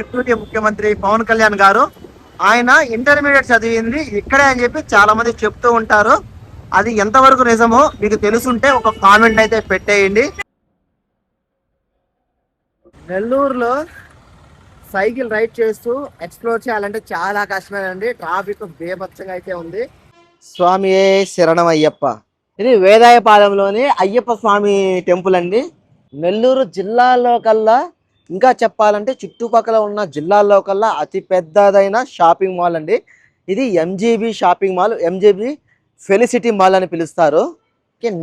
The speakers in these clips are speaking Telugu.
డిప్యూటీ ముఖ్యమంత్రి పవన్ కళ్యాణ్ గారు ఆయన ఇంటర్మీడియట్ చదివింది ఇక్కడే అని చెప్పి చాలా మంది చెప్తూ ఉంటారు. అది ఎంతవరకు నిజమో మీకు తెలుసుంటే ఒక కామెంట్ అయితే పెట్టేయండి. నెల్లూరులో సైకిల్ రైడ్ చేస్తూ ఎక్స్ప్లోర్ చేయాలంటే చాలా కష్టమేనండి. ట్రాఫిక్ బేభత్సంగా అయితే ఉంది. స్వామియే శరణం అయ్యప్ప. ఇది వేదాయపాలెంలోని అయ్యప్ప స్వామి టెంపుల్ అండి. నెల్లూరు జిల్లాలో కల్లా, ఇంకా చెప్పాలంటే చుట్టుపక్కల ఉన్న జిల్లాల్లో కల్లా అతి పెద్దదైన షాపింగ్ మాల్ అండి. ఇది MGB shopping mall, MGB felicity mall అని పిలుస్తారు.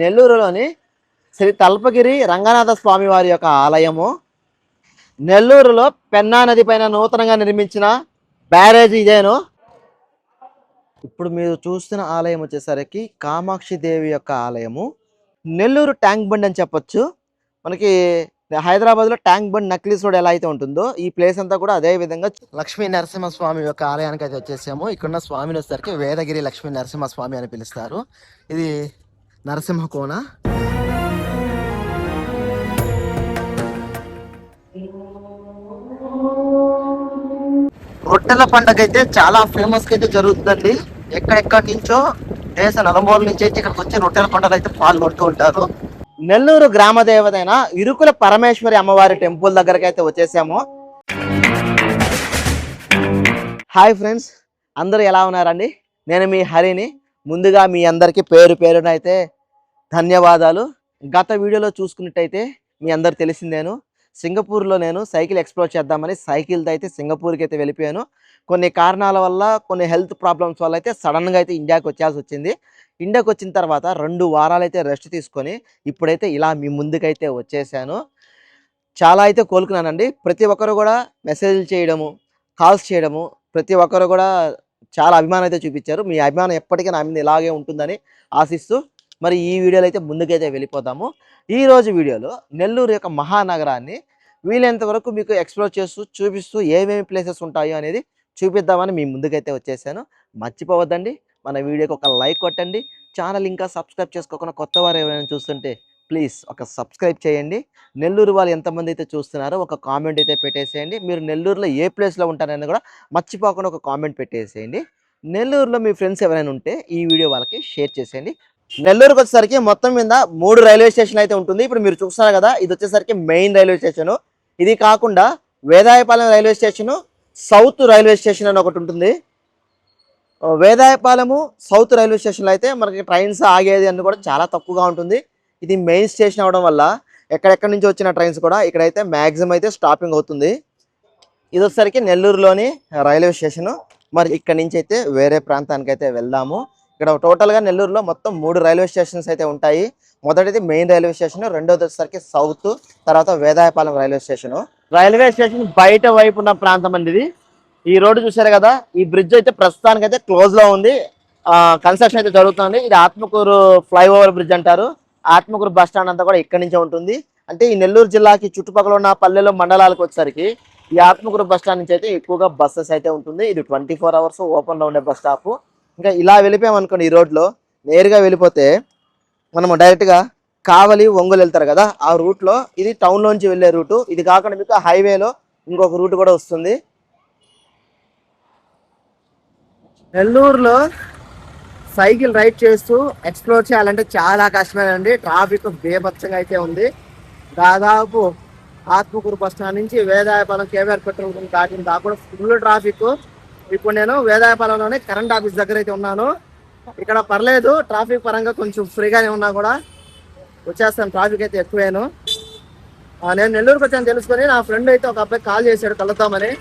నెల్లూరులోని శ్రీ తల్పగిరి రంగనాథ స్వామి వారి యొక్క ఆలయము, నెల్లూరులో పెన్నా నది పైన నూతనంగా నిర్మించిన బ్యారేజ్ ఇదేను. ఇప్పుడు మీరు చూస్తున్న ఆలయం వచ్చేసరికి కామాక్షి దేవి యొక్క ఆలయము. నెల్లూరు ట్యాంక్ బండ్ అని చెప్పొచ్చు. మనకి హైదరాబాద్లో ట్యాంక్ బండ్ నక్లీస్ రోడ్ ఎలా అయితే ఉంటుందో ఈ ప్లేస్ అంతా కూడా అదే విధంగా లక్ష్మీ నరసింహస్వామి యొక్క ఆలయానికి అయితే వచ్చేసాము. ఇక్కడున్న స్వామిని వచ్చేసరికి వేదగిరి లక్ష్మీ నరసింహస్వామి అని పిలుస్తారు. ఇది నరసింహ కోన. రొట్టెల పండుగ అయితే చాలా ఫేమస్ అయితే జరుగుతుందండి. ఎక్కడెక్కడి నుంచో దేశ నలుమూల నుంచి అయితే ఇక్కడికి వచ్చి రొట్టెల పండుగ అయితే పాల్గొంటూ ఉంటారు. నెల్లూరు గ్రామ దేవతైన ఇరుకుల పరమేశ్వరి అమ్మవారి టెంపుల్ దగ్గరకి అయితే వచ్చేసాము. హాయ్ ఫ్రెండ్స్, అందరూ ఎలా ఉన్నారండి? నేను మీ హరిని. ముందుగా మీ అందరికీ పేరు పేరున అయితే ధన్యవాదాలు. గత వీడియోలో చూసుకున్నట్టయితే మీ అందరు తెలిసిందేను, సింగపూర్లో నేను సైకిల్ ఎక్స్ప్లోర్ చేద్దామని సైకిల్తో అయితే సింగపూర్కి అయితే వెళ్ళిపోయాను. కొన్ని కారణాల వల్ల, కొన్ని హెల్త్ ప్రాబ్లమ్స్ వల్ల అయితే సడన్గా అయితే ఇండియాకి వచ్చాల్సి వచ్చింది. ఇండియాకి వచ్చిన తర్వాత 2 వారాలు అయితే రెస్ట్ తీసుకొని ఇప్పుడైతే ఇలా మీ ముందుకైతే వచ్చేసాను. చాలా అయితే కోలుకున్నానండి. ప్రతి ఒక్కరు కూడా మెసేజ్లు చేయడము, కాల్స్ చేయడము, ప్రతి ఒక్కరు కూడా చాలా అభిమానం అయితే చూపించారు. మీ అభిమానం ఎప్పటికీ నా మీద ఇలాగే ఉంటుందని ఆశిస్తూ మరి ఈ వీడియోలో అయితే ముందుకైతే వెళ్ళిపోతాము. ఈరోజు వీడియోలో నెల్లూరు యొక్క మహానగరాన్ని వీలైనంత వరకు మీకు ఎక్స్ప్లోర్ చేస్తూ చూపిస్తూ ఏమేమి ప్లేసెస్ ఉంటాయో అనేది చూపిద్దామని మీ ముందుకైతే వచ్చేసాను. మర్చిపోవద్దండి, మన వీడియోకి ఒక లైక్ కొట్టండి. ఛానల్ ఇంకా సబ్స్క్రైబ్ చేసుకోకుండా కొత్త వారు ఎవరైనా చూస్తుంటే ప్లీజ్ ఒక సబ్స్క్రైబ్ చేయండి. నెల్లూరు వాళ్ళు ఎంతమంది అయితే చూస్తున్నారో ఒక కామెంట్ అయితే పెట్టేసేయండి. మీరు నెల్లూరులో ఏ ప్లేస్లో ఉంటారని కూడా మర్చిపోకుండా ఒక కామెంట్ పెట్టేసేయండి. నెల్లూరులో మీ ఫ్రెండ్స్ ఎవరైనా ఉంటే ఈ వీడియో వాళ్ళకి షేర్ చేసేయండి. నెల్లూరుకి వచ్చేసరికి మొత్తం మీద 3 రైల్వే స్టేషన్లు అయితే ఉంటుంది. ఇప్పుడు మీరు చూస్తున్నారు కదా, ఇది వచ్చేసరికి మెయిన్ రైల్వే స్టేషను. ఇది కాకుండా Vedayapalem railway station, south railway station అని ఒకటి ఉంటుంది. వేదాయపాలెము సౌత్ రైల్వే స్టేషన్లో అయితే మనకి ట్రైన్స్ ఆగేది అన్ని కూడా చాలా తక్కువగా ఉంటుంది. ఇది మెయిన్ స్టేషన్ అవడం వల్ల ఎక్కడెక్కడి నుంచి వచ్చిన ట్రైన్స్ కూడా ఇక్కడైతే మ్యాక్సిమం అయితే స్టాపింగ్ అవుతుంది. ఇది వచ్చేసరికి నెల్లూరులోని రైల్వే స్టేషను. మరి ఇక్కడి నుంచి అయితే వేరే ప్రాంతానికి అయితే వెళ్దాము. ఇక్కడ టోటల్గా నెల్లూరులో మొత్తం 3 రైల్వే స్టేషన్స్ అయితే ఉంటాయి. మొదటిది మెయిన్ రైల్వే స్టేషన్, రెండోది వచ్చేసరికి సౌత్, తర్వాత Vedayapalem railway station. Railway station బయట వైపు ఉన్న ప్రాంతం అండి ఇది. ఈ రోడ్డు చూసారు కదా, ఈ బ్రిడ్జ్ అయితే ప్రస్తుతానికి అయితే క్లోజ్లో ఉంది. కన్స్ట్రక్షన్ అయితే జరుగుతుంది. ఇది ఆత్మకూరు ఫ్లైఓవర్ బ్రిడ్జ్ అంటారు. ఆత్మకూరు బస్ స్టాండ్ అంతా కూడా ఇక్కడి నుంచే ఉంటుంది. అంటే ఈ నెల్లూరు జిల్లాకి చుట్టుపక్కల ఉన్న పల్లెలు, మండలాలకు వచ్చేసరికి ఈ ఆత్మకూరు బస్ స్టాండ్ నుంచి అయితే ఎక్కువగా బస్సెస్ అయితే ఉంటుంది. ఇది 24 hours ఓపెన్లో ఉండే బస్ స్టాప్. ఇంకా ఇలా వెళ్ళిపోయామనుకోండి, ఈ రోడ్లో నేరుగా వెళ్ళిపోతే మనము డైరెక్ట్గా కావలి, ఒంగోలు వెళ్తారు కదా, ఆ రూట్లో ఇది టౌన్లోంచి వెళ్ళే రూటు. ఇది కాకుండా మీకు హైవేలో ఇంకొక రూట్ కూడా వస్తుంది. నెల్లూరులో సైకిల్ రైడ్ చేస్తూ ఎక్స్ప్లోర్ చేయాలంటే చాలా కష్టమేనండి. ట్రాఫిక్ బేభత్సంగా అయితే ఉంది. దాదాపు ఆత్మకూరు బస్ స్టాండ్ నుంచి వేదాయపాలెం కేవీఆర్ పెట్రోల్ బంక్ దాటిన దాకా కూడా ఫుల్ ట్రాఫిక్. ఇప్పుడు నేను వేదాయపాలెంలోనే కరెంట్ ఆఫీస్ దగ్గర అయితే ఉన్నాను. ఇక్కడ పర్లేదు, ట్రాఫిక్ పరంగా కొంచెం ఫ్రీగానే ఉన్నా కూడా వచ్చేస్తాను. ట్రాఫిక్ అయితే ఎక్కువేను. నేను నెల్లూరుకి వచ్చాను తెలుసుకొని నా ఫ్రెండ్ అయితే ఒక అబ్బాయి కాల్ చేశాడు కలుద్దామని.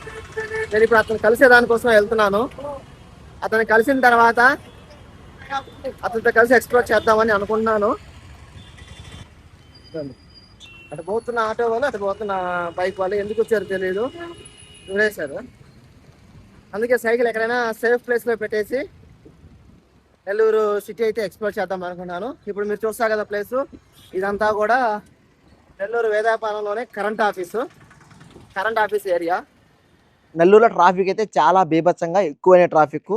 నేను ఇప్పుడు అతను కలిసే దానికోసం వెళ్తున్నాను. అతను కలిసిన తర్వాత అతనితో కలిసి ఎక్స్ప్లోర్ చేద్దామని అనుకుంటున్నాను. అటు పోతున్న ఆటో వాళ్ళు, అటు పోతున్న బైక్ వాళ్ళు ఎందుకు వచ్చారో తెలియదు, చూడేశారు. అందుకే సైకిల్ ఎక్కడైనా సేఫ్ ప్లేస్లో పెట్టేసి నెల్లూరు సిటీ అయితే ఎక్స్ప్లోర్ చేద్దాం అనుకున్నాను. ఇప్పుడు మీరు చూస్తారు కదా ప్లేసు, ఇదంతా కూడా నెల్లూరు వేదాయపాలెంలోనే కరెంట్ ఆఫీస్ ఏరియా. నెల్లూరులో ట్రాఫిక్ అయితే చాలా బీభత్సంగా ఎక్కువైన ట్రాఫిక్.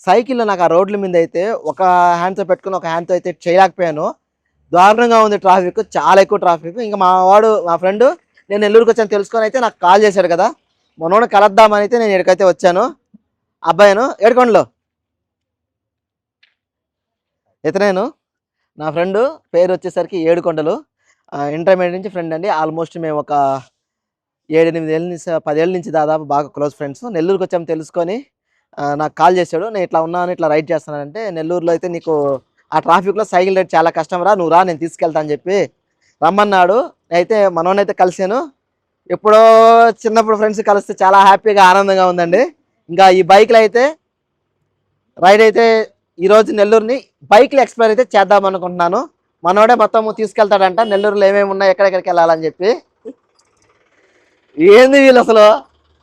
సైకిల్లో నాకు ఆ రోడ్ల మీద అయితే ఒక హ్యాండ్తో పెట్టుకుని ఒక హ్యాండ్తో అయితే చేయలేకపోయాను. దారుణంగా ఉంది ట్రాఫిక్, చాలా ఎక్కువ ట్రాఫిక్. ఇంకా మా ఫ్రెండ్ నేను నెల్లూరుకి వచ్చాను తెలుసుకొని అయితే నాకు కాల్ చేశాడు కదా, మనోడు కలుద్దామని అయితే నేను ఎక్కడికైతే వచ్చాను. అబ్బాయిను ఏడుకొండలో ఇతనేను నా ఫ్రెండ్, పేరు వచ్చేసరికి ఏడుకొండలు. ఇంటర్మీడియట్ నుంచి ఫ్రెండ్ అండి. ఆల్మోస్ట్ మేము ఒక 7-8 ఏళ్ళ నుంచి 10 ఏళ్ళ నుంచి దాదాపు బాగా క్లోజ్ ఫ్రెండ్స్. నెల్లూరుకి వచ్చాము తెలుసుకొని నాకు కాల్ చేశాడు. నేను ఇట్లా ఉన్నాను, ఇట్లా రైడ్ చేస్తున్నానంటే, నెల్లూరులో అయితే నీకు ఆ ట్రాఫిక్లో సైకిల్ రైడ్ చాలా కష్టం రా, నువ్వు రా నేను తీసుకెళ్తా అని చెప్పి రమ్మన్నాడు. అయితే మనోనైతే కలిశాను. ఎప్పుడో చిన్నప్పుడు ఫ్రెండ్స్ కలిస్తే చాలా హ్యాపీగా ఆనందంగా ఉందండి. ఇంకా ఈ బైక్లో అయితే రైడ్ అయితే ఈరోజు నెల్లూరుని బైక్లు ఎక్స్ప్లోర్ అయితే చేద్దాం అనుకుంటున్నాను. మనోడే మొత్తం తీసుకెళ్తాడంట నెల్లూరులో ఏమేమి ఉన్నాయి, ఎక్కడెక్కడికి వెళ్ళాలని చెప్పి. ఏంది వీళ్ళు అసలు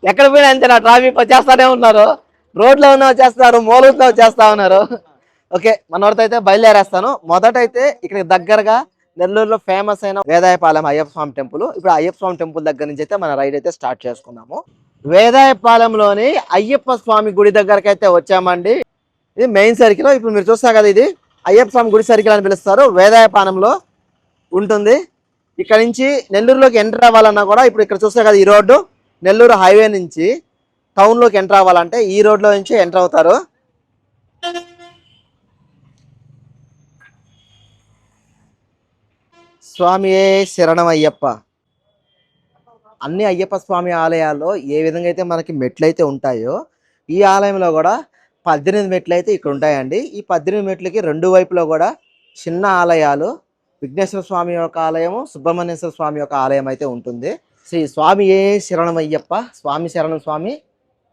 ఎక్కడ పోయినా అంతే, నా ట్రాఫిక్ వచ్చేస్తానే ఉన్నారు, రోడ్లో ఉన్న వచ్చేస్తారు, మూలతో వచ్చేస్తా ఉన్నారు. ఓకే, మనోడితో అయితే బయలుదేరేస్తాను. మొదటైతే ఇక్కడ దగ్గరగా నెల్లూరులో ఫేమస్ అయిన వేదాయపాలెం అయ్యప్ప స్వామి టెంపుల్. ఇప్పుడు అయ్యప్ప స్వామి టెంపుల్ దగ్గర నుంచి అయితే మన రైడ్ అయితే స్టార్ట్ చేసుకున్నాము. వేదాయపాలెంలోని అయ్యప్ప స్వామి గుడి దగ్గరకి అయితే వచ్చామండి. ఇది మెయిన్ సర్కిల్. ఇప్పుడు మీరు చూస్తారు కదా, ఇది అయ్యప్ప స్వామి గుడి సర్కిల్ అని పిలుస్తారు. వేదాయపాలెంలో ఉంటుంది. ఇక్కడ నుంచి నెల్లూరులోకి ఎంటర్ అవ్వాలన్నా కూడా ఇప్పుడు ఇక్కడ చూస్తారు కదా, ఈ రోడ్డు నెల్లూరు హైవే నుంచి టౌన్లోకి ఎంటర్ అవ్వాలంటే ఈ రోడ్లో నుంచి ఎంటర్ అవుతారు. స్వామియే శరణం అయ్యప్ప. అన్ని అయ్యప్ప స్వామి ఆలయాల్లో ఏ విధంగా అయితే మనకి మెట్లు అయితే ఉంటాయో, ఈ ఆలయంలో కూడా 18 మెట్లు అయితే ఇక్కడ ఉంటాయండి. ఈ 18 మెట్లకి రెండు వైపులో కూడా చిన్న ఆలయాలు, విఘ్నేశ్వర స్వామి యొక్క ఆలయము, సుబ్రహ్మణ్యేశ్వర స్వామి యొక్క ఆలయం అయితే ఉంటుంది. శ్రీ స్వామి ఏ శరణమయ్యప్ప, స్వామి శరణం స్వామి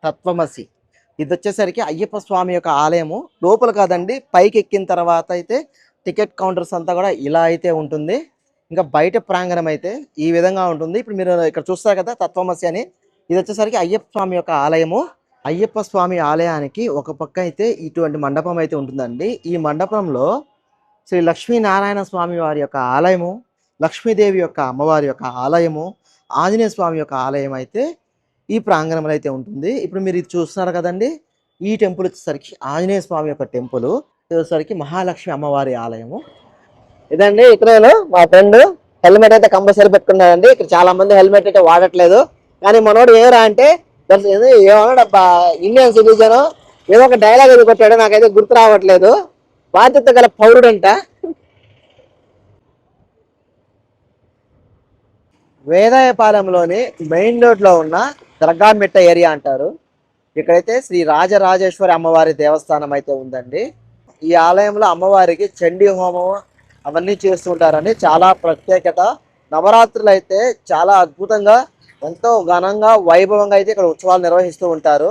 తత్వమసి. ఇది వచ్చేసరికి అయ్యప్ప స్వామి యొక్క ఆలయము లోపల కాదండి, పైకి ఎక్కిన తర్వాత అయితే టికెట్ కౌంటర్స్ అంతా కూడా ఇలా అయితే ఉంటుంది. ఇంకా బయట ప్రాంగణం అయితే ఈ విధంగా ఉంటుంది. ఇప్పుడు మీరు ఇక్కడ చూస్తారు కదా తత్వమసి అని, ఇది వచ్చేసరికి అయ్యప్ప స్వామి యొక్క ఆలయము. అయ్యప్ప స్వామి ఆలయానికి ఒక పక్క అయితే ఇటువంటి మండపం అయితే ఉంటుందండి. ఈ మండపంలో శ్రీ లక్ష్మీనారాయణ స్వామి వారి యొక్క ఆలయము, లక్ష్మీదేవి యొక్క అమ్మవారి యొక్క ఆలయము, ఆంజనేయ స్వామి యొక్క ఆలయం అయితే ఈ ప్రాంగణంలో అయితే ఉంటుంది. ఇప్పుడు మీరు ఇది చూస్తున్నారు కదండి, ఈ టెంపుల్ వచ్చేసరికి ఆంజనేయ స్వామి యొక్క టెంపుల్, వచ్చేసరికి మహాలక్ష్మి అమ్మవారి ఆలయము. ఇదండి ఇతరులు మా ఫ్రెండ్ హెల్మెట్ అయితే కంపల్సరీ పెట్టుకున్నాడండి. ఇక్కడ చాలా మంది హెల్మెట్ అయితే వాడట్లేదు. కానీ మనోడు ఏరా అంటే ఏమన్నాడు అబ్బా, ఇండియన్ సిటిజన్ ఏదో ఒక డైలాగ్ ఏదో కొట్టాడు, నాకైతే గుర్తు రావట్లేదు. బాధ్యత గల పౌరుడంట. వేదాయపాలెంలోని మెయిన్ రోడ్లో ఉన్న దర్గామిట్ట ఏరియా అంటారు. ఇక్కడైతే శ్రీ రాజరాజేశ్వరి అమ్మవారి దేవస్థానం అయితే ఉందండి. ఈ ఆలయంలో అమ్మవారికి చండీ హోమం అవన్నీ చేస్తుంటారండి. చాలా ప్రత్యేకత. నవరాత్రులు అయితే చాలా అద్భుతంగా, ఎంతో ఘనంగా, వైభవంగా అయితే ఇక్కడ ఉత్సవాలు నిర్వహిస్తూ ఉంటారు.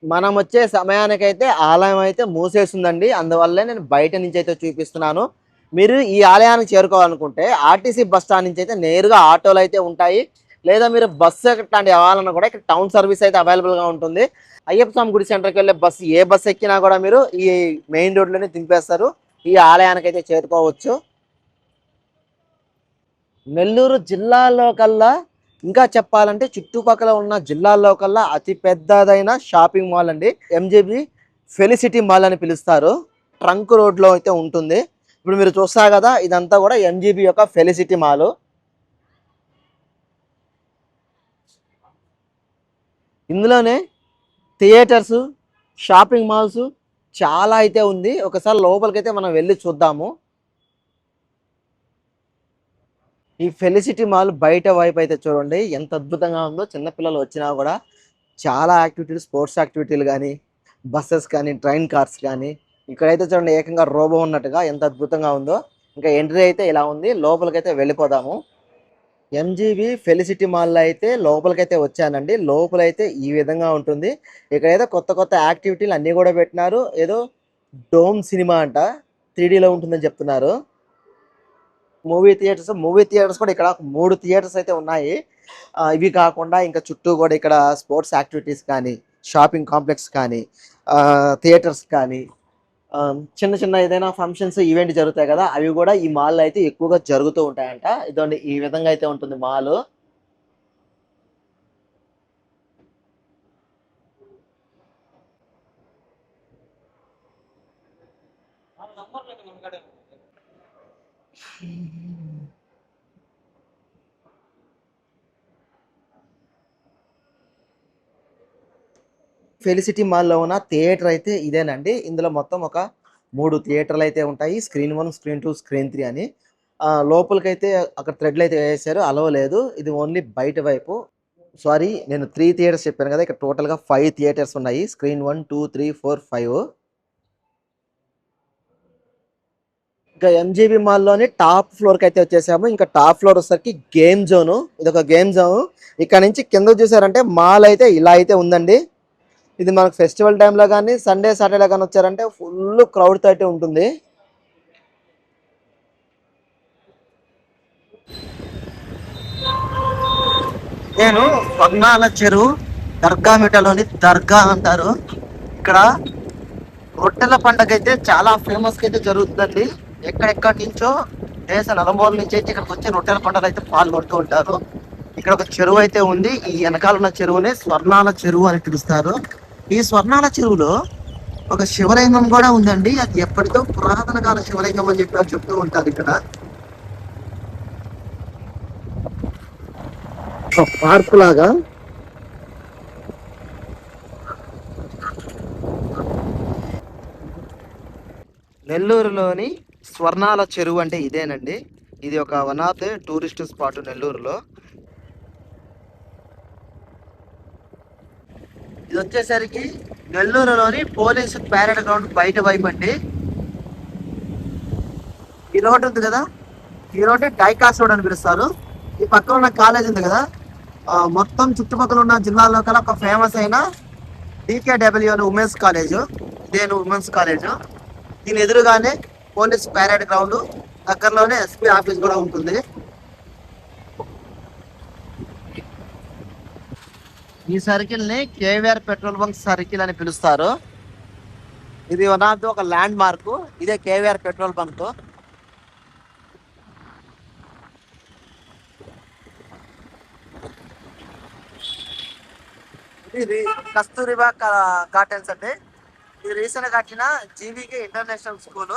మనం వచ్చే సమయానికైతే ఆలయం అయితే మూసేస్తుందండి. అందువల్లే నేను బయట నుంచి అయితే చూపిస్తున్నాను. మీరు ఈ ఆలయానికి చేరుకోవాలనుకుంటే ఆర్టీసీ బస్ స్టాండ్ నుంచి అయితే నేరుగా ఆటోలు అయితే ఉంటాయి. లేదా మీరు బస్సు ఎట్లాంటి అవ్వాలన్నా కూడా ఇక్కడ టౌన్ సర్వీస్ అయితే అవైలబుల్గా ఉంటుంది. అయ్యప్ప స్వామి గుడి సెంటర్కి వెళ్ళే బస్సు ఏ బస్సు ఎక్కినా కూడా మీరు ఈ మెయిన్ రోడ్లోనే దింపేస్తారు. ఈ ఆలయానికి అయితే చేరుకోవచ్చు. నెల్లూరు జిల్లాలో కల్లా ఇంకా చెప్పాలంటే చుట్టుపక్కల ఉన్న జిల్లాల్లో కల్లా అతి పెద్దదైన షాపింగ్ మాల్ అండి. ఎంజేబీ ఫెలిసిటీ మాల్ అని పిలుస్తారు. ట్రంక్ రోడ్లో అయితే ఉంటుంది. ఇప్పుడు మీరు చూస్తారు కదా, ఇదంతా కూడా ఎంజీబీ యొక్క ఫెలిసిటీ మాల్. ఇందులోనే థియేటర్స్, షాపింగ్ మాల్స్ చాలా అయితే ఉంది. ఒకసారి లోపలికైతే మనం వెళ్ళి చూద్దాము. ఈ ఫెలిసిటీ మాల్ బయట వైపు అయితే చూడండి ఎంత అద్భుతంగా ఉందో. చిన్నపిల్లలు వచ్చినా కూడా చాలా యాక్టివిటీలు, స్పోర్ట్స్ యాక్టివిటీలు కానీ, బస్సెస్ కానీ, ట్రైన్ కార్స్ కానీ, ఇక్కడైతే చూడండి ఏకంగా రోబో ఉన్నట్టుగా ఎంత అద్భుతంగా ఉందో. ఇంకా ఎంట్రీ అయితే ఇలా ఉంది. లోపలికైతే వెళ్ళిపోదాము. ఎంజీబీ ఫెలిసిటీ మాల్లో అయితే లోపలికైతే వచ్చానండి. లోపలైతే ఈ విధంగా ఉంటుంది. ఇక్కడైతే కొత్త కొత్త యాక్టివిటీలు అన్నీ కూడా పెట్టినారు. ఏదో డోమ్ సినిమా అంట, 3Dలో ఉంటుందని చెప్తున్నారు. మూవీ థియేటర్స్ కూడా ఇక్కడ 3 థియేటర్స్ అయితే ఉన్నాయి. ఇవి కాకుండా ఇంకా చుట్టూ కూడా ఇక్కడ స్పోర్ట్స్ యాక్టివిటీస్ కానీ, షాపింగ్ కాంప్లెక్స్ కానీ, థియేటర్స్ కానీ, చిన్న చిన్న ఏదైనా ఫంక్షన్స్ ఈవెంట్ జరుగుతాయి కదా, అవి కూడా ఈ మాల్లో అయితే ఎక్కువగా జరుగుతూ ఉంటాయంట. ఇదండి ఈ విధంగా అయితే ఉంటుంది మాల్. ఫెలిసిటీ మాల్లో ఉన్న థియేటర్ అయితే ఇదేనండి. ఇందులో మొత్తం ఒక 3 థియేటర్లు అయితే ఉంటాయి. స్క్రీన్ 1, స్క్రీన్ 2, స్క్రీన్ 3 అని. లోపలికైతే అక్కడ థ్రెడ్‌లు అయితే వేసేసారు. అలో లేదు. ఇది ఓన్లీ బయట వైపు. సారీ, నేను 3 థియేటర్స్ చెప్పాను కదా! ఇక్కడ టోటల్‌గా 5 థియేటర్స్ ఉన్నాయి. స్క్రీన్ 1, 2, 3, 4, 5. ఇంకా ఎంజీబీ మాల్‌లోని టాప్ ఫ్లోర్‌కి అయితే వచ్చేసాము. ఇంకా టాప్ ఫ్లోర్ వచ్చేసరికి గేమ్ జోను. ఇదొక గేమ్ జోన్. ఇక్కడ నుంచి కిందకు చూసారంటే మాల్ అయితే ఇలా అయితే ఉందండి. ఇది మనకు ఫెస్టివల్ టైంలో కానీ, సండే, సాటర్డే కానీ వచ్చారంటే ఫుల్ క్రౌడ్‌తో అయితే ఉంటుంది. నేను స్వర్ణాల చెరువు దర్గామిటలోని దర్గా అంటారు. ఇక్కడ రొట్టెల పండగ అయితే చాలా ఫేమస్ అయితే జరుగుతుందండి. ఎక్కడెక్కడి నుంచో దేశ నలుమూల నుంచి అయితే ఇక్కడికి వచ్చి రొట్టెల పండుగ అయితే పాల్గొంటూ ఉంటారు. ఇక్కడ ఒక చెరువు అయితే ఉంది. ఈ వెనకాల ఉన్న చెరువునే స్వర్ణాల చెరువు అని పిలుస్తారు. ఈ స్వర్ణాల చెరువులో ఒక శివలింగం కూడా ఉందండి. అది ఎప్పటిదో పురాతన కాల శివలింగం అని చెప్పి చెప్తూ ఉంటారు. ఇక్కడ ఒక పార్క్ లాగా నెల్లూరులోని స్వర్ణాల చెరువు అంటే ఇదేనండి. ఇది ఒక one of the tourist spot నెల్లూరులో. ఇది వచ్చేసరికి నెల్లూరులోని పోలీసు ప్యారెడ్ గ్రౌండ్ బయట వైపు అండి. ఈ రోడ్ ఉంది కదా, ఈ రోడ్ డైకాస్ రోడ్ అని పిలుస్తారు. ఈ పక్కన ఉన్న కాలేజ్ ఉంది కదా, మొత్తం చుట్టుపక్కల ఉన్న జిల్లాల్లో కల ఒక ఫేమస్ అయిన DKW అని ఉమెన్స్ కాలేజ్. ఇదేను ఉమెన్స్ కాలేజ్. దీని ఎదురుగానే పోలీస్ ప్యారేడ్ గ్రౌండ్, దగ్గరలోనే SP ఆఫీస్ కూడా ఉంటుంది. ఈ సర్కిల్ ని KVR పెట్రోల్ బంక్ సర్కిల్ అని పిలుస్తారు. ఇది వన్ ఆఫ్ ది ఒక ల్యాండ్ మార్క్. ఇదే KVR పెట్రోల్ బంక్. ఇది కస్తూరిబా గార్డెన్స్ అండి. ఇది రీసెంట్ గా కట్టిన జీవీకే ఇంటర్నేషనల్ స్కూల్.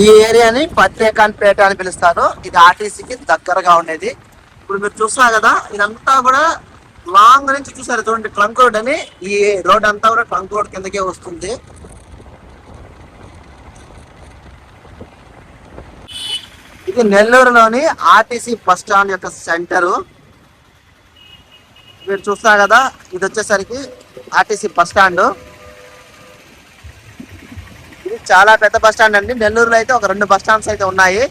ఈ ఏరియాని పత్రేకాన్పేట అని పిలుస్తారు. ఇది RTCకి దగ్గరగా ఉండేది. ఇప్పుడు మీరు చూస్తున్నారు కదా, ఇదంతా కూడా లాంగ్ నుంచి చూసారు చూడండి, ట్రంక్ రోడ్ అని. ఈ రోడ్ అంతా కూడా ట్రంక్ రోడ్ కిందకే వస్తుంది. ఇది నెల్లూరులోని RTC బస్ స్టాండ్ యొక్క సెంటరు. మీరు చూస్తారు కదా, ఇది వచ్చేసరికి RTC బస్ స్టాండ్. ఇది చాలా పెద్ద బస్ స్టాండ్ అండి. నెల్లూరులో అయితే ఒక 2 బస్ స్టాండ్స్ అయితే ఉన్నాయి.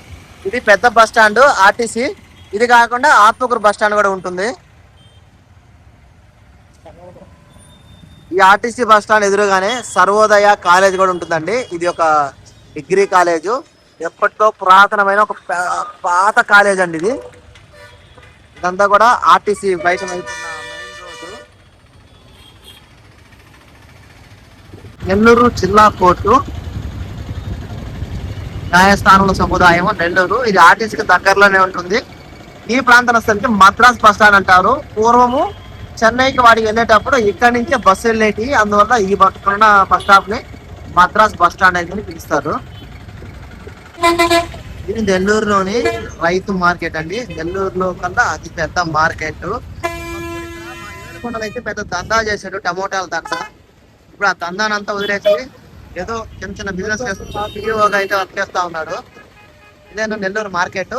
ఇది పెద్ద బస్ స్టాండ్ RTC. ఇది కాకుండా ఆత్మకూరు బస్ స్టాండ్ కూడా ఉంటుంది. ఈ RTC బస్ స్టాండ్ ఎదురుగానే సర్వోదయ కాలేజ్ కూడా ఉంటుందండి. ఇది ఒక డిగ్రీ కాలేజు. ఎప్పటితో పురాతనమైన ఒక పాత కాలేజ్ అండి ఇది. ఇదంతా కూడా RTC బయట వైపు ఉన్న మెయిన్ రోడ్డు. నెల్లూరు జిల్లా కోర్టు న్యాయస్థానుల సముదాయం నెల్లూరు. ఇది RTCకి దగ్గరలోనే ఉంటుంది. ఈ ప్రాంతం వస్తే మద్రాస్ బస్ స్టాండ్ అంటారు. పూర్వము చెన్నైకి వాడికి వెళ్ళేటప్పుడు ఇక్కడి నుంచే బస్సు వెళ్ళేటి. అందువల్ల ఈ పక్కన బస్ స్టాప్ ని మద్రాస్ బస్ స్టాండ్ అయితే పిలుస్తారు. ఇది నెల్లూరులోని రైతు మార్కెట్ అండి. నెల్లూరులో కన్నా అతి పెద్ద మార్కెట్. అయితే పెద్ద దందా చేశాడు, టమోటాల దందా. ఇప్పుడు ఆ దందానంతా వదిలేసి ఏదో చిన్న చిన్న బిజినెస్ POగా అయితే వర్క్ చేస్తా ఉన్నాడు. ఇదే నెల్లూరు మార్కెట్.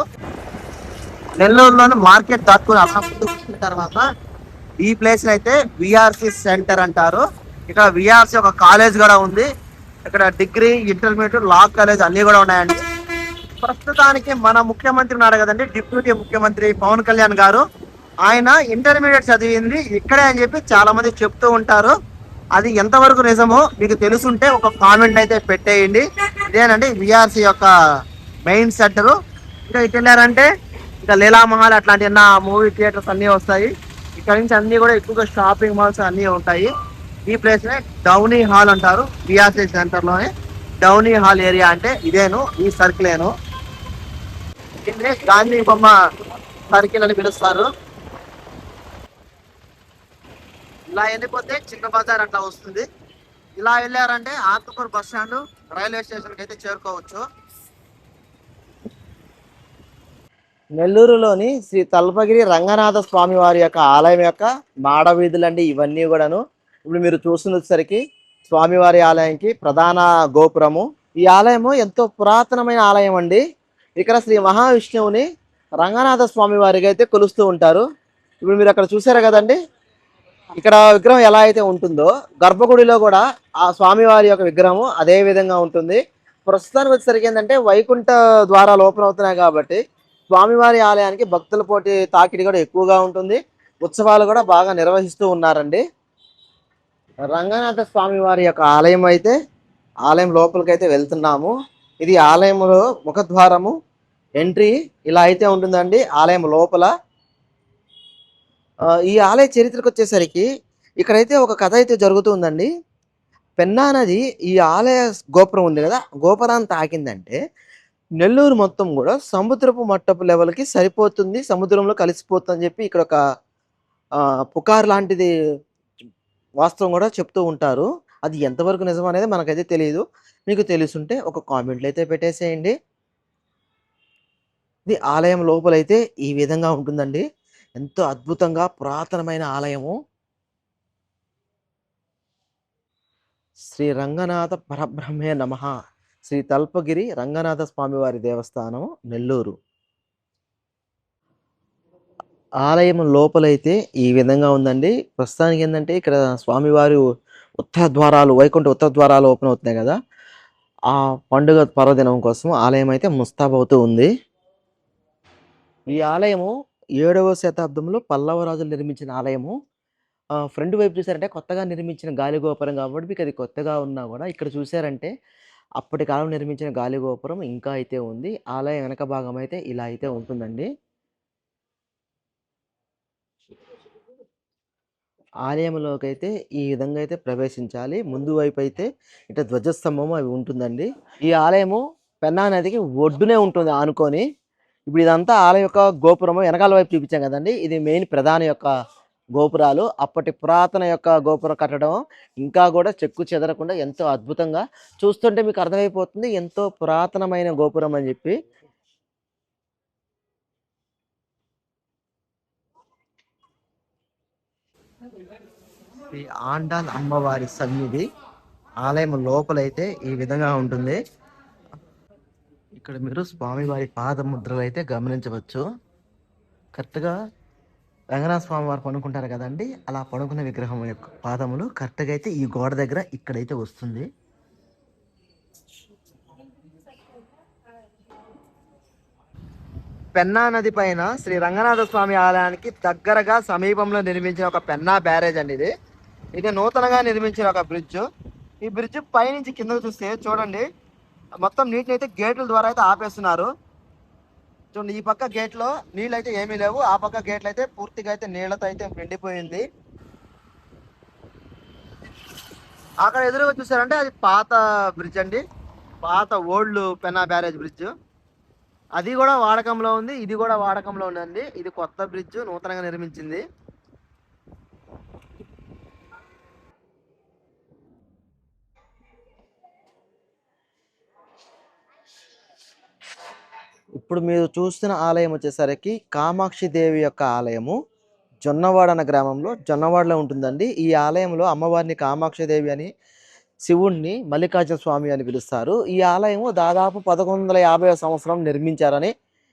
నెల్లూరులోని మార్కెట్ దాటుకుని అలా తర్వాత ఈ ప్లేస్ అయితే VRC సెంటర్ అంటారు. ఇక్కడ VRC ఒక కాలేజ్ కూడా ఉంది. ఇక్కడ డిగ్రీ, ఇంటర్మీడియట్, లా కాలేజ్ అన్ని కూడా ఉన్నాయండి. ప్రస్తుతానికి మన ముఖ్యమంత్రి ఉన్నారు కదండి, డిప్యూటీ ముఖ్యమంత్రి పవన్ కళ్యాణ్ గారు. ఆయన ఇంటర్మీడియట్ చదివింది ఇక్కడే అని చెప్పి చాలా మంది చెప్తూ ఉంటారు. అది ఎంతవరకు నిజమో మీకు తెలుసుంటే ఒక కామెంట్ అయితే పెట్టేయండి. ఇదేనండి VRC యొక్క మెయిన్ సెంటర్. ఇంకా ఇటు వెళ్ళారంటే ఇంకా లీలామహల్ అట్లాంటి మూవీ థియేటర్స్ అన్నీ వస్తాయి. ఇక్కడ నుంచి అన్ని కూడా ఎక్కువగా షాపింగ్ మాల్స్ అన్నీ ఉంటాయి. ఈ ప్లేస్ నే డౌనీ హాల్ అంటారు. VRC సెంటర్ లోనే డౌనీ హాల్ ఏరియా అంటే ఇదేను, ఈ సర్కిలేను. దీన్ని గాంధీ బొమ్మ సర్కిల్ అని పిలుస్తారు. ఇలా వెళ్ళిపోతే చిన్న బజార్ అట్లా వస్తుంది. ఇలా వెళ్ళారంటే Atmakur bus stand, railway station కి అయితే చేరుకోవచ్చు. నెల్లూరులోని శ్రీ తల్పగిరి రంగనాథ స్వామి వారి యొక్క ఆలయం యొక్క మాడ వీధులండి ఇవన్నీ కూడాను. ఇప్పుడు మీరు చూస్తున్నసరికి స్వామివారి ఆలయంకి ప్రధాన గోపురము. ఈ ఆలయము ఎంతో పురాతనమైన ఆలయం అండి. ఇక్కడ శ్రీ మహావిష్ణువుని రంగనాథ స్వామి వారికి అయితే కొలుస్తూ ఉంటారు. ఇప్పుడు మీరు అక్కడ చూసారు కదండి, ఇక్కడ విగ్రహం ఎలా అయితే ఉంటుందో గర్భగుడిలో కూడా ఆ స్వామివారి యొక్క విగ్రహం అదే విధంగా ఉంటుంది. ప్రస్తుతానికి వచ్చేసరికి ఏంటంటే వైకుంఠ ద్వారాలు ఓపెన్ అవుతున్నాయి కాబట్టి స్వామివారి ఆలయానికి భక్తుల పోటీ తాకిడి కూడా ఎక్కువగా ఉంటుంది. ఉత్సవాలు కూడా బాగా నిర్వహిస్తూ ఉన్నారండి. రంగనాథ స్వామి వారి యొక్క ఆలయం అయితే ఆలయం లోపలికి అయితే వెళ్తున్నాము. ఇది ఆలయంలో ముఖద్వారము. ఎంట్రీ ఇలా అయితే ఉంటుందండి ఆలయం లోపల. ఈ ఆలయ చరిత్రకు వచ్చేసరికి ఇక్కడైతే ఒక కథ అయితే జరుగుతుందండి. పెన్నా నది ఈ ఆలయ గోపురం ఉంది కదా, గోపురాన్ని తాకిందంటే నెల్లూరు మొత్తం కూడా సముద్రపు మట్టపు లెవెల్కి సరిపోతుంది, సముద్రంలో కలిసిపోతుంది అని చెప్పి ఇక్కడ ఒక పుకార్ లాంటిది వాస్తవం కూడా చెప్తూ ఉంటారు. అది ఎంతవరకు నిజం అనేది మనకైతే తెలియదు. మీకు తెలుసుంటే ఒక కామెంట్లు అయితే పెట్టేసేయండి. ఇది ఆలయం లోపలైతే ఈ విధంగా ఉంటుందండి. ఎంతో అద్భుతంగా పురాతనమైన ఆలయము. శ్రీ రంగనాథ పరబ్రహ్మే నమః. శ్రీ తల్పగిరి రంగనాథ స్వామివారి దేవస్థానం నెల్లూరు. ఆలయం లోపలైతే ఈ విధంగా ఉందండి. ప్రస్తుతానికి ఏంటంటే ఇక్కడ స్వామివారి ఉత్తర ద్వారాలు, వైకుంఠ ఉత్తర ద్వారాలు ఓపెన్ అవుతున్నాయి కదా, ఆ పండుగ పర్వదినం కోసం ఆలయం అయితే ముస్తాబవుతూ ఉంది. ఈ ఆలయము 7వ శతాబ్దంలో పల్లవ రాజులు నిర్మించిన ఆలయము. ఫ్రంట్ వైపు చూసారంటే కొత్తగా నిర్మించిన గాలి గోపురం కాబట్టి మీకు అది కొత్తగా ఉన్నా కూడా ఇక్కడ చూసారంటే అప్పటి కాలం నిర్మించిన గాలి గోపురం ఇంకా అయితే ఉంది. ఆలయం వెనక భాగం అయితే ఇలా అయితే ఉంటుందండి. ఆలయంలోకి అయితే ఈ విధంగా అయితే ప్రవేశించాలి. ముందు వైపు అయితే ఇట్లా ధ్వజస్తంభం అవి ఉంటుందండి. ఈ ఆలయము పెన్నా నదికి ఒడ్డునే ఉంటుంది ఆనుకొని. ఇప్పుడు ఇదంతా ఆలయం యొక్క గోపురము వెనకాల వైపు చూపించాం కదండి, ఇది మెయిన్ ప్రధాన యొక్క గోపురాలు. అప్పటి పురాతన యొక్క గోపుర కట్టడం ఇంకా కూడా చెక్కు చెదరకుండా ఎంతో అద్భుతంగా చూస్తుంటే మీకు అర్థమైపోతుంది ఎంతో పురాతనమైన గోపురం అని చెప్పి. ఈ ఆండాల్ అమ్మవారి సన్నిధి ఆలయం లోపలైతే ఈ విధంగా ఉంటుంది. ఇక్కడ మీరు స్వామివారి పాదముద్రలు అయితే గమనించవచ్చు. కరెక్ట్గా రంగనాథ స్వామి వారు పడుకుంటారు కదండి, అలా పడుకున్న విగ్రహం యొక్క పాదములు కరెక్ట్గా అయితే ఈ గోడ దగ్గర ఇక్కడైతే వస్తుంది. పెన్నా నది పైన శ్రీ రంగనాథ స్వామి ఆలయానికి దగ్గరగా సమీపంలో నిర్మించిన ఒక పెన్నా బ్యారేజ్ అండి ఇది. ఇది నూతనంగా నిర్మించిన ఒక బ్రిడ్జ్. ఈ బ్రిడ్జ్ పైనుంచి కిందకు చూస్తే చూడండి, మొత్తం నీటిని అయితే గేట్ల ద్వారా అయితే ఆపేస్తున్నారు. చూడండి, ఈ పక్క గేట్లో నీళ్ళు అయితే ఏమీ లేవు, ఆ పక్క గేట్లు అయితే పూర్తిగా అయితే నీళ్లతో అయితే నిండిపోయింది. అక్కడ ఎదురుగా చూసారంటే అది పాత బ్రిడ్జ్ అండి, పాత ఓల్డ్ పెన్నా బ్యారేజ్ బ్రిడ్జ్. అది కూడా వాడకంలో ఉంది, ఇది కూడా వాడకంలో ఉందండి. ఇది కొత్త బ్రిడ్జ్ నూతనంగా నిర్మించింది. ఇప్పుడు మీరు చూస్తున్న ఆలయం వచ్చేసరికి కామాక్షి దేవి యొక్క ఆలయము. జొన్నవాడ అన్న గ్రామంలో, జొన్నవాడలో ఉంటుందండి. ఈ ఆలయంలో అమ్మవారిని కామాక్షి దేవి అని, శివుణ్ణి మల్లికార్జున స్వామి అని పిలుస్తారు. ఈ ఆలయము దాదాపు 1150 సంవత్సరం నిర్మించారని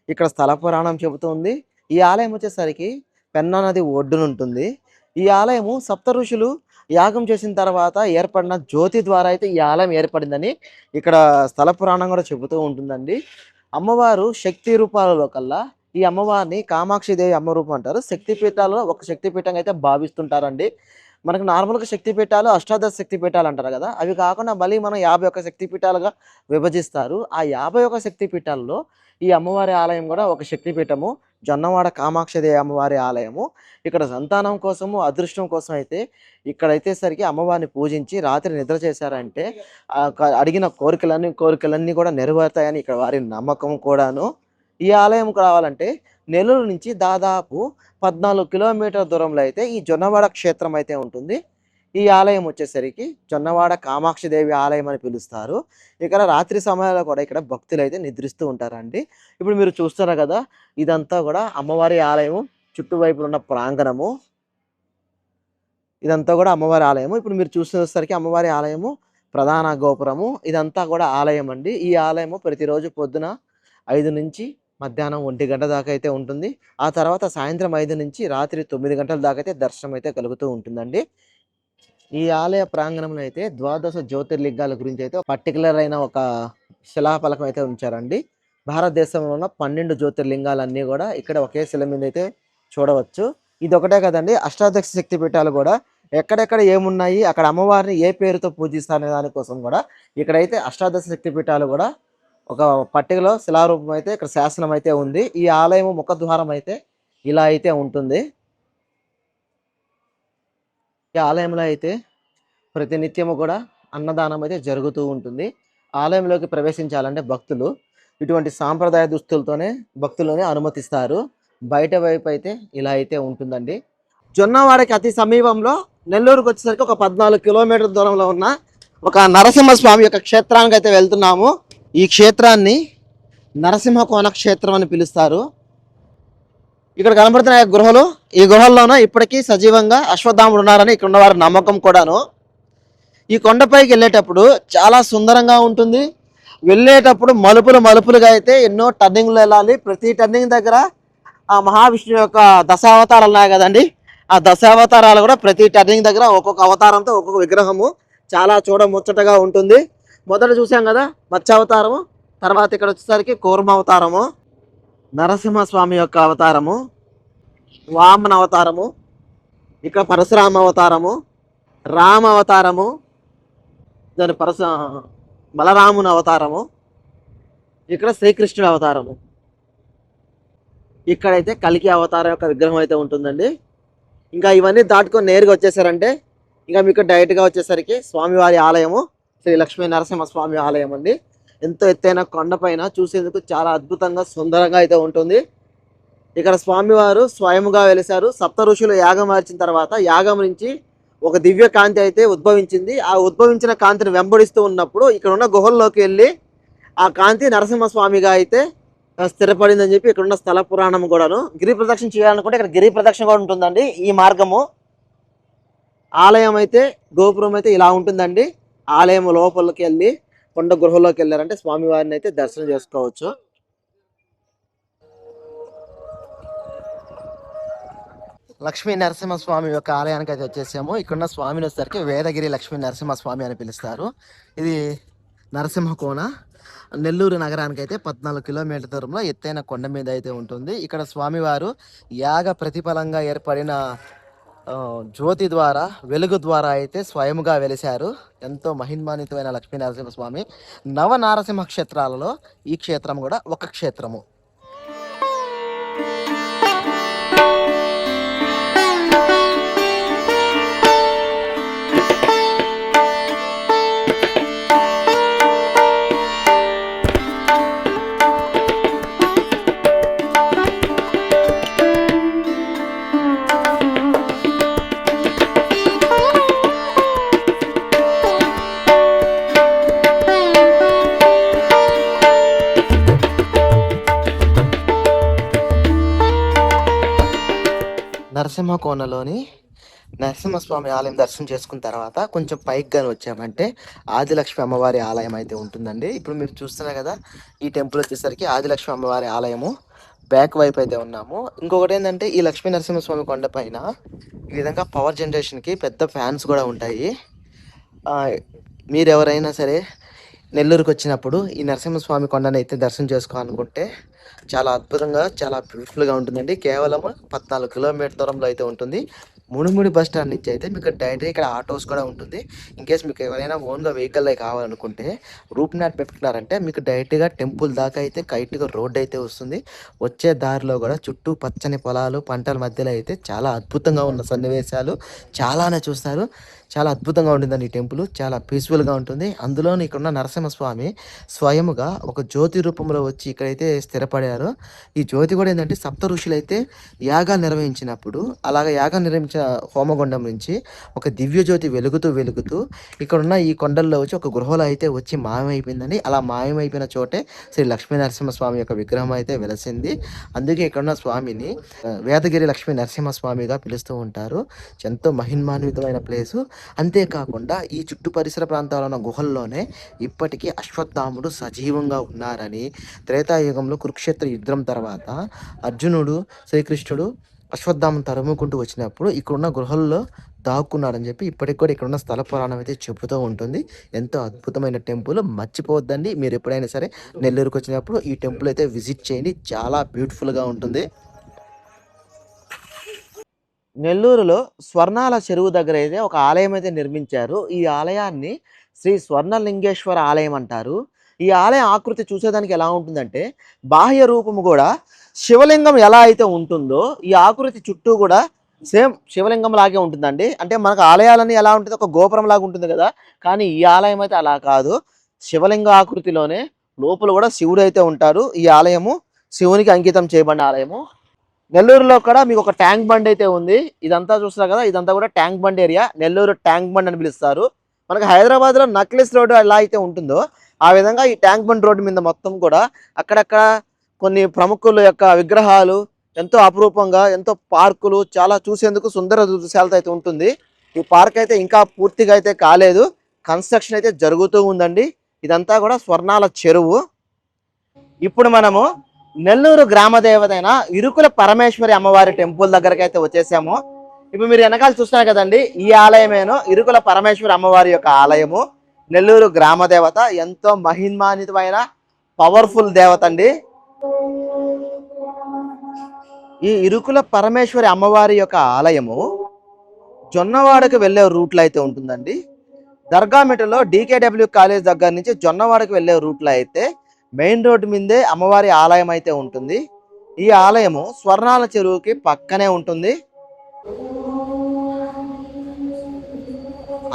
ఇక్కడ స్థల పురాణం చెబుతుంది. ఈ ఆలయం వచ్చేసరికి పెన్నా నది ఒడ్డునుంటుంది. ఈ ఆలయము సప్త ఋషులు యాగం చేసిన తర్వాత ఏర్పడిన జ్యోతి ద్వారా అయితే ఈ ఆలయం ఏర్పడిందని ఇక్కడ స్థల పురాణం కూడా చెబుతూ ఉంటుందండి. అమ్మవారు శక్తి రూపాలలో కల్లా ఈ అమ్మవారిని కామాక్షి దేవి అమ్మ రూపం అంటారు. శక్తి పీఠాలలో ఒక శక్తి పీఠంగా అయితే భావిస్తుంటారండి. మనకు నార్మల్గా శక్తి పీఠాలు అష్టాదశ శక్తి పీఠాలు అంటారు కదా, అవి కాకుండా మళ్ళీ మనం 51 శక్తి పీఠాలుగా విభజిస్తారు. ఆ 51 శక్తి పీఠాలలో ఈ అమ్మవారి ఆలయం కూడా ఒక శక్తి పీఠము, జొన్నవాడ కామాక్షిదేవి అమ్మవారి ఆలయము. ఇక్కడ సంతానం కోసము, అదృష్టం కోసం అయితే ఇక్కడైతే సరికి అమ్మవారిని పూజించి రాత్రి నిద్ర చేశారంటే అడిగిన కోరికలన్నీ కూడా నెరవేరుతాయని ఇక్కడ వారి నమ్మకం కూడాను. ఈ ఆలయంకు రావాలంటే నెల్లూరు నుంచి దాదాపు 14 కిలోమీటర్ల దూరంలో అయితే ఈ జొన్నవాడ క్షేత్రం అయితే ఉంటుంది. ఈ ఆలయం వచ్చేసరికి జొన్నవాడ కామాక్షి దేవి ఆలయం అని పిలుస్తారు. ఇక్కడ రాత్రి సమయాల్లో కూడా ఇక్కడ భక్తులైతే నిద్రిస్తూ ఉంటారండి. ఇప్పుడు మీరు చూస్తున్నారు కదా! ఇదంతా కూడా అమ్మవారి ఆలయము. చుట్టువైపుల ఉన్న ప్రాంగణము. ఇదంతా కూడా అమ్మవారి ఆలయము. ఇప్పుడు మీరు చూసేసరికి అమ్మవారి ఆలయము, ప్రధాన గోపురము ఇదంతా కూడా ఆలయం అండి. ఈ ఆలయము ప్రతిరోజు పొద్దున 5 నుంచి మధ్యాహ్నం 1 గంట దాకా అయితే ఉంటుంది. ఆ తర్వాత సాయంత్రం 5 నుంచి రాత్రి 9 గంటల దాకా అయితే దర్శనం అయితే కలుగుతూ ఉంటుందండి. ఈ ఆలయ ప్రాంగణంలో అయితే ద్వాదశ జ్యోతిర్లింగాల గురించి అయితే పర్టికులర్ అయిన ఒక శిలాఫలకం అయితే ఉంచారండి. భారతదేశంలో ఉన్న 12 జ్యోతిర్లింగాలన్నీ కూడా ఇక్కడ ఒకే శిల మీద అయితే చూడవచ్చు. ఇది ఒకటే కదండి, అష్టాదశ శక్తి పీఠాలు కూడా ఎక్కడెక్కడ ఏమున్నాయి, అక్కడ అమ్మవారిని ఏ పేరుతో పూజిస్తారనే దానికోసం కూడా ఇక్కడైతే అష్టాదశ శక్తి పీఠాలు కూడా ఒక పట్టికలో శిలారూపం అయితే ఇక్కడ శాసనం అయితే ఉంది. ఈ ఆలయం ముఖద్వారం అయితే ఇలా అయితే ఉంటుంది. ఈ ఆలయంలో అయితే ప్రతినిత్యము కూడా అన్నదానం అయితే జరుగుతూ ఉంటుంది. ఆలయంలోకి ప్రవేశించాలంటే భక్తులు ఇటువంటి సాంప్రదాయ దుస్తులతోనే భక్తులని అనుమతిస్తారు. బయట వైపు అయితే ఇలా అయితే ఉంటుందండి. జొన్నవాడకి అతి సమీపంలో నెల్లూరుకి వచ్చేసరికి ఒక 14 కిలోమీటర్ల దూరంలో ఉన్న ఒక నరసింహస్వామి యొక్క క్షేత్రానికి అయితే వెళ్తున్నాము. ఈ క్షేత్రాన్ని నరసింహ కోన క్షేత్రం అని పిలుస్తారు. ఇక్కడ కనబడుతున్న గుహలు, ఈ గుహల్లోనూ ఇప్పటికీ సజీవంగా అశ్వత్థాముడు ఉన్నారని ఇక్కడ ఉన్న వారి నమ్మకం కూడాను. ఈ కొండపైకి వెళ్ళేటప్పుడు చాలా సుందరంగా ఉంటుంది. వెళ్ళేటప్పుడు మలుపులుగా అయితే ఎన్నో టర్నింగ్లు వెళ్ళాలి. ప్రతి టర్నింగ్ దగ్గర ఆ మహావిష్ణువు యొక్క దశావతారాలు ఉన్నాయి కదండి, ఆ దశావతారాలు కూడా ప్రతి టర్నింగ్ దగ్గర ఒక్కొక్క అవతారంతో ఒక్కొక్క విగ్రహము చాలా చూడముచ్చటగా ఉంటుంది. మొదట చూసాం కదా మత్స్యావతారము, తర్వాత ఇక్కడ వచ్చేసరికి కూర్మ అవతారము, నరసింహస్వామి యొక్క అవతారము, వామన అవతారము, ఇక్కడ పరశురామ అవతారము, రామ అవతారము, దాని బలరాముని అవతారము, ఇక్కడ శ్రీకృష్ణుడి అవతారము, ఇక్కడైతే కలికి అవతారం యొక్క విగ్రహం అయితే ఉంటుందండి. ఇంకా ఇవన్నీ దాటుకొని నేరుగా వచ్చేసారంటే ఇంకా మీకు డైరెక్ట్గా వచ్చేసరికి స్వామివారి ఆలయము, శ్రీ లక్ష్మీ నరసింహస్వామి ఆలయం అండి. ఎంతో ఎత్తైన కొండపైన చూసేందుకు చాలా అద్భుతంగా సుందరంగా అయితే ఉంటుంది. ఇక్కడ స్వామివారు స్వయముగా వెలిశారు. సప్త ఋషులు యాగం మార్చిన తర్వాత యాగం నుంచి ఒక దివ్య కాంతి అయితే ఉద్భవించింది. ఆ ఉద్భవించిన కాంతిని వెంబడిస్తూ ఉన్నప్పుడు ఇక్కడ ఉన్న గుహల్లోకి వెళ్ళి ఆ కాంతి నరసింహస్వామిగా అయితే స్థిరపడిందని చెప్పి ఇక్కడ ఉన్న స్థల పురాణం కూడాను. గిరి ప్రదక్షిణ చేయాలనుకుంటే ఇక్కడ గిరి ప్రదక్షిణ కూడా ఉంటుందండి. ఈ మార్గము ఆలయం అయితే గోపురం అయితే ఇలా ఉంటుందండి. ఆలయం లోపలికి వెళ్ళి కొండ గృహలోకి వెళ్ళారంటే స్వామివారిని అయితే దర్శనం చేసుకోవచ్చు. లక్ష్మీ నరసింహస్వామి యొక్క ఆలయానికి అయితే వచ్చేసాము. ఇక్కడున్న స్వామిని వచ్చేసరికి వేదగిరి లక్ష్మీ నరసింహస్వామి అని పిలుస్తారు. ఇది నరసింహకోన నెల్లూరు నగరానికి అయితే 14 కిలోమీటర్ల దూరంలో ఎత్తైన కొండ మీద అయితే ఉంటుంది. ఇక్కడ స్వామివారు యాగ ప్రతిఫలంగా ఏర్పడిన జ్యోతి ద్వారా, వెలుగు ద్వారా అయితే స్వయముగా వెలిశారు. ఎంతో మహిమాన్వితమైన లక్ష్మీ నరసింహస్వామి. నవ నారసింహ క్షేత్రాలలో ఈ క్షేత్రం కూడా ఒక క్షేత్రము. నరసింహకోనలోని నరసింహస్వామి ఆలయం దర్శనం చేసుకున్న తర్వాత కొంచెం పైకి కానీ వచ్చామంటే ఆదిలక్ష్మి అమ్మవారి ఆలయం అయితే ఉంటుందండి. ఇప్పుడు మీరు చూస్తున్నారు కదా, ఈ టెంపుల్ వచ్చేసరికి ఆదిలక్ష్మి అమ్మవారి ఆలయము. బ్యాక్ వైపు అయితే ఉన్నాము. ఇంకొకటి ఏంటంటే ఈ లక్ష్మీ నరసింహస్వామి కొండ పైన ఈ విధంగా పవర్ జనరేషన్కి పెద్ద ఫ్యాన్స్ కూడా ఉంటాయి. మీరు ఎవరైనా సరే నెల్లూరుకి వచ్చినప్పుడు ఈ నరసింహస్వామి కొండను అయితే దర్శనం చేసుకోవాలనుకుంటే చాలా అద్భుతంగా, చాలా బ్యూటిఫుల్గా ఉంటుందండి. కేవలం 14 కిలోమీటర్ దూరంలో అయితే ఉంటుంది. మునుముడి బస్ స్టాండ్ నుంచి అయితే మీకు డైరెక్ట్గా ఇక్కడ ఆటోస్ కూడా ఉంటుంది. ఇన్కేస్ మీకు ఎవరైనా ఓన్గా వెహికల్ కావాలనుకుంటే రూట్ మ్యాప్ పెట్టుకున్నారంటే మీకు డైరెక్ట్గా టెంపుల్ దాకా అయితే కరెక్ట్గా రోడ్ అయితే వస్తుంది. వచ్చే దారిలో కూడా చుట్టూ పచ్చని పొలాలు, పంటల మధ్యలో అయితే చాలా అద్భుతంగా ఉన్న సన్నివేశాలు చాలానే చూస్తారు. చాలా అద్భుతంగా ఉంటుందండి ఈ టెంపుల్. చాలా పీస్‌ఫుల్‌గా ఉంటుంది. అందులోను ఇక్కడున్న నరసింహస్వామి స్వయముగా ఒక జ్యోతి రూపంలో వచ్చి ఇక్కడైతే స్థిరపడారు. ఈ జ్యోతి కూడా ఏందంటే సప్త ఋషులైతే యాగాలు నిర్వహించినప్పుడు అలాగ యాగం నిర్వహించిన హోమగుండం నుంచి ఒక దివ్య జ్యోతి వెలుగుతూ, వెలుగుతూ ఇక్కడున్న ఈ కొండల్లో వచ్చి ఒక గృహలో అయితే వచ్చి మాయమైపోయిందండి. అలా మాయమైపోయిన చోటే శ్రీ లక్ష్మీ నరసింహస్వామి యొక్క విగ్రహం అయితే వెలసింది. అందుకే ఇక్కడున్న స్వామిని వేదగిరి లక్ష్మీ నరసింహస్వామిగా పిలుస్తూ ఉంటారు. ఎంతో మహిమాన్వితమైన ప్లేసు. అంతేకాకుండా ఈ చుట్టూ పరిసర ప్రాంతాల్లో ఉన్న గుహల్లోనే ఇప్పటికీ అశ్వత్థాముడు సజీవంగా ఉన్నారని, త్రేతాయుగంలో కురుక్షేత్ర యుద్ధం తర్వాత అర్జునుడు, శ్రీకృష్ణుడు అశ్వత్థామను తరుముకుంటూ వచ్చినప్పుడు ఇక్కడున్న గృహల్లో దాక్కున్నాడని చెప్పి ఇప్పటికి కూడా ఇక్కడున్న స్థల పురాణం అయితే చెబుతూ ఉంటుంది. ఎంతో అద్భుతమైన టెంపుల్, మర్చిపోవద్దండి. మీరు ఎప్పుడైనా సరే నెల్లూరుకి వచ్చినప్పుడు ఈ టెంపుల్ అయితే విజిట్ చేయండి. చాలా బ్యూటిఫుల్గా ఉంటుంది. నెల్లూరులో స్వర్ణాల చెరువు దగ్గర అయితే ఒక ఆలయం అయితే నిర్మించారు. ఈ ఆలయాన్ని శ్రీ స్వర్ణలింగేశ్వర ఆలయం అంటారు. ఈ ఆలయం ఆకృతి చూసేదానికి ఎలా ఉంటుందంటే, బాహ్య రూపము కూడా శివలింగం ఎలా అయితే ఉంటుందో ఈ ఆకృతి చుట్టూ కూడా సేమ్ శివలింగం లాగే ఉంటుందండి. అంటే మనకు ఆలయాలన్నీ ఎలా ఉంటుంది, ఒక గోపురం లాగా ఉంటుంది కదా, కానీ ఈ ఆలయం అయితే అలా కాదు. శివలింగ ఆకృతిలోనే లోపల కూడా శివుడు అయితే ఉంటారు. ఈ ఆలయము శివునికి అంకితం చేయబడిన ఆలయము. నెల్లూరులో కూడా మీకు ఒక ట్యాంక్ బండ్ అయితే ఉంది. ఇదంతా చూస్తున్నారు కదా, ఇదంతా కూడా tank bund area. Nellore tank bund అని పిలుస్తారు. మనకి హైదరాబాద్లో నక్లెస్ రోడ్డు ఎలా అయితే ఉంటుందో ఆ విధంగా ఈ ట్యాంక్ బండ్ రోడ్డు మీద మొత్తం కూడా అక్కడక్కడ కొన్ని ప్రముఖుల యొక్క విగ్రహాలు, ఎంతో అపురూపంగా, ఎంతో పార్కులు, చాలా చూసేందుకు సుందర దృశ్యాలతో అయితే ఉంటుంది. ఈ పార్క్ అయితే ఇంకా పూర్తిగా అయితే కాలేదు, కన్స్ట్రక్షన్ అయితే జరుగుతూ ఉందండి. ఇదంతా కూడా స్వర్ణాల చెరువు. ఇప్పుడు మనము నెల్లూరు గ్రామ దేవతైన ఇరుకుల పరమేశ్వరి అమ్మవారి టెంపుల్ దగ్గరకి అయితే వచ్చేసాము. ఇప్పుడు మీరు వెనకాల చూస్తున్నారు కదండి, ఈ ఆలయమేనో ఇరుకుల పరమేశ్వరి అమ్మవారి యొక్క ఆలయము. నెల్లూరు గ్రామ దేవత, ఎంతో మహిమాన్వితమైన పవర్ఫుల్ దేవత అండి. ఈ ఇరుకుల పరమేశ్వరి అమ్మవారి యొక్క ఆలయము జొన్నవాడకు వెళ్ళే రూట్లో అయితే ఉంటుందండి. దర్గామిటలో DKW కాలేజ్ దగ్గర నుంచి జొన్నవాడకు వెళ్ళే రూట్లో అయితే మెయిన్ రోడ్డు మీదే అమ్మవారి ఆలయం అయితే ఉంటుంది. ఈ ఆలయము స్వర్ణాల చెరువుకి పక్కనే ఉంటుంది.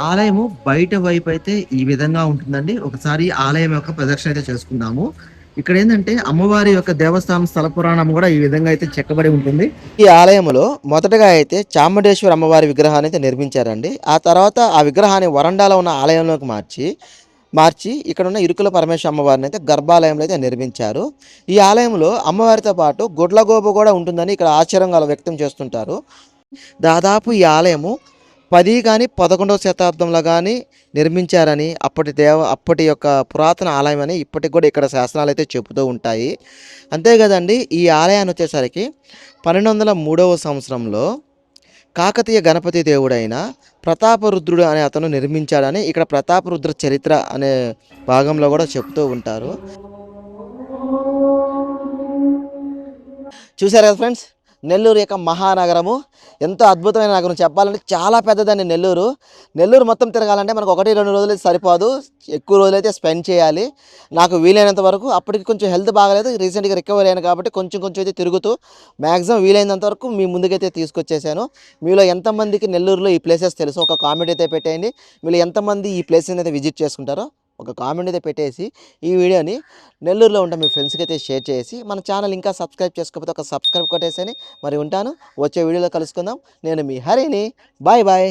ఆలయము బయట వైపు అయితే ఈ విధంగా ఉంటుందండి. ఒకసారి ఆలయం యొక్క ప్రదక్షిణ అయితే చేసుకుందాము. ఇక్కడ ఏంటంటే అమ్మవారి యొక్క దేవస్థానం స్థల పురాణం కూడా ఈ విధంగా అయితే చెక్కబడి ఉంటుంది. ఈ ఆలయంలో మొదటగా అయితే చాముండేశ్వరి అమ్మవారి విగ్రహాన్ని అయితే నిర్మించారండి. ఆ తర్వాత ఆ విగ్రహాన్ని వరండాలో ఉన్న ఆలయంలోకి మార్చి ఇక్కడ ఉన్న ఇరుకుల పరమేశ్వర అమ్మవారిని అయితే గర్భాలయంలో అయితే నిర్మించారు. ఈ ఆలయంలో అమ్మవారితో పాటు గుడ్లగోపు కూడా ఉంటుందని ఇక్కడ ఆశ్చర్యం వ్యక్తం చేస్తుంటారు. దాదాపు ఈ ఆలయము 10 కానీ 11వ శతాబ్దంలో కానీ నిర్మించారని, అప్పటి యొక్క పురాతన ఆలయం అని ఇప్పటికి కూడా ఇక్కడ శాసనాలు అయితే చెబుతూ ఉంటాయి. అంతే కదండి, ఈ ఆలయాన్ని వచ్చేసరికి 1203వ సంవత్సరంలో కాకతీయ గణపతి దేవుడైన ప్రతాపరుద్రుడు అనే అతను నిర్మించాడని ఇక్కడ ప్రతాపరుద్ర చరిత్ర అనే భాగంలో కూడా చెప్తూ ఉంటారు. చూసారు కదా ఫ్రెండ్స్, నెల్లూరు యొక్క మహానగరము ఎంతో అద్భుతమైన నగరం. చెప్పాలంటే చాలా పెద్దదండి నెల్లూరు మొత్తం తిరగాలంటే మనకు 1-2 రోజులు సరిపోదు, ఎక్కువ రోజులైతే స్పెండ్ చేయాలి. నాకు వీలైనంత వరకు, అప్పటికి కొంచెం హెల్త్ బాగలేదు, రీసెంట్గా రికవర్ అయ్యాను కాబట్టి కొంచెం అయితే తిరుగుతూ మ్యాక్సిమం వీలైనంత వరకు మీ ముందుకైతే తీసుకొచ్చేసాను. మీలో ఎంతమందికి నెల్లూరులో ఈ ప్లేసెస్ తెలుసు ఒక కామెంట్ అయితే పెట్టేయండి. మీలో ఎంతమంది ఈ ప్లేస్ని అయితే విజిట్ చేసుకుంటారో ఒక కామెంట్ అయితే పెట్టేసి ఈ వీడియోని నెల్లూరులో ఉంటే మీ ఫ్రెండ్స్కి అయితే షేర్ చేసి, మన ఛానల్ ఇంకా సబ్స్క్రైబ్ చేసుకోకపోతే ఒక సబ్స్క్రైబ్ కొట్టేసని మరి ఉంటాను. వచ్చే వీడియోలో కలుసుకుందాం. నేను మీ హరిని. Bye bye.